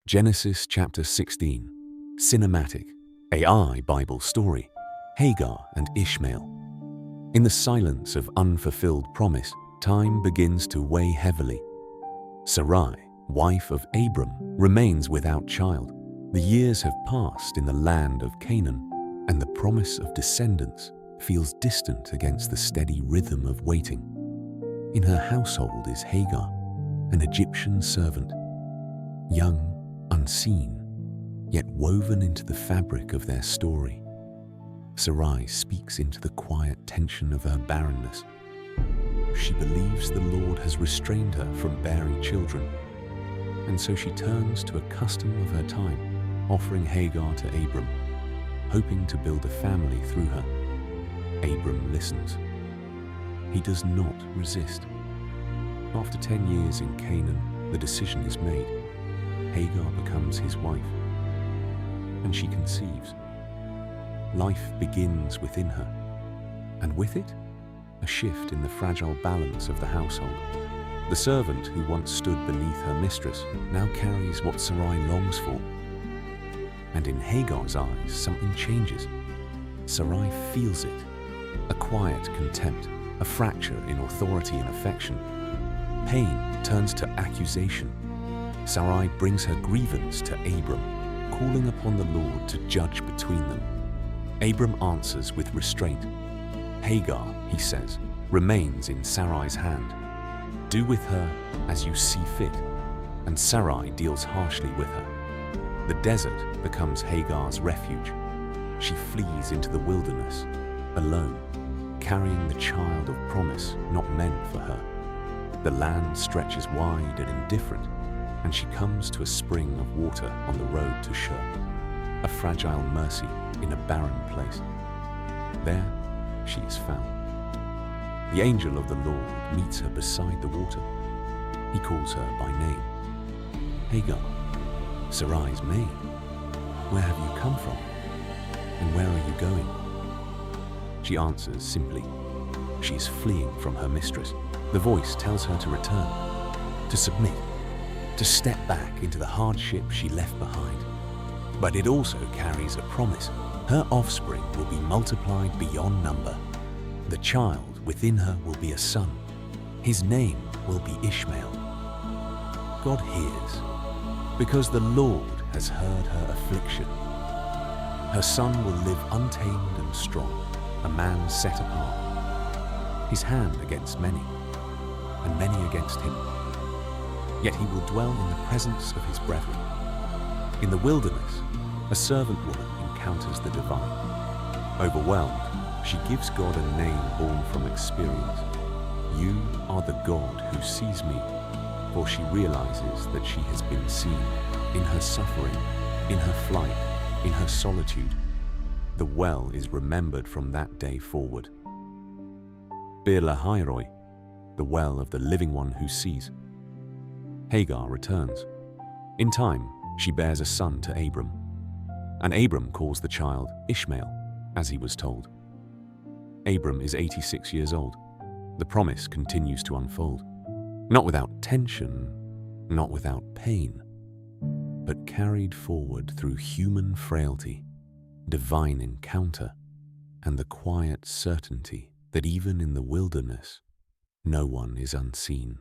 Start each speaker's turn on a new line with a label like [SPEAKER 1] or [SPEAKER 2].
[SPEAKER 1] Genesis chapter 16, cinematic, AI Bible story, Hagar and Ishmael. In the silence of unfulfilled promise, time begins to weigh heavily. Sarai, wife of Abram, remains without child. The years have passed in the land of Canaan, and the promise of descendants feels distant against the steady rhythm of waiting. In her household is Hagar, an Egyptian servant, young, unseen, yet woven into the fabric of their story. Sarai speaks into the quiet tension of her barrenness. She believes the Lord has restrained her from bearing children, and so she turns to a custom of her time, offering Hagar to Abram, hoping to build a family through her. Abram listens. He does not resist. After 10 years in Canaan, the decision is made. Hagar becomes his wife, and she conceives. Life begins within her, and with it, a shift in the fragile balance of the household. The servant who once stood beneath her mistress now carries what Sarai longs for. And in Hagar's eyes, something changes. Sarai feels it, a quiet contempt, a fracture in authority and affection. Pain turns to accusation. Sarai brings her grievance to Abram, calling upon the Lord to judge between them. Abram answers with restraint. Hagar, he says, remains in Sarai's hand. Do with her as you see fit, and Sarai deals harshly with her. The desert becomes Hagar's refuge. She flees into the wilderness, alone, carrying the child of promise not meant for her. The land stretches wide and indifferent, and she comes to a spring of water on the road to Shur, a fragile mercy in a barren place. There she is found. The angel of the Lord meets her beside the water. He calls her by name. Hagar, Sarai's maid, where have you come from? And where are you going? She answers simply. She is fleeing from her mistress. The voice tells her to return, to submit, to step back into the hardship she left behind. But it also carries a promise. Her offspring will be multiplied beyond number. The child within her will be a son. His name will be Ishmael. God hears, because the Lord has heard her affliction. Her son will live untamed and strong, a man set apart. His hand against many, and many against him. Yet he will dwell in the presence of his brethren. In the wilderness, a servant woman encounters the divine. Overwhelmed, she gives God a name born from experience. You are the God who sees me, for she realizes that she has been seen in her suffering, in her flight, in her solitude. The well is remembered from that day forward. Bir Lahairoi, the well of the living one who sees. Hagar returns. In time, she bears a son to Abram, and Abram calls the child Ishmael, as he was told. Abram is 86 years old. The promise continues to unfold, not without tension, not without pain, but carried forward through human frailty, divine encounter, and the quiet certainty that even in the wilderness, no one is unseen.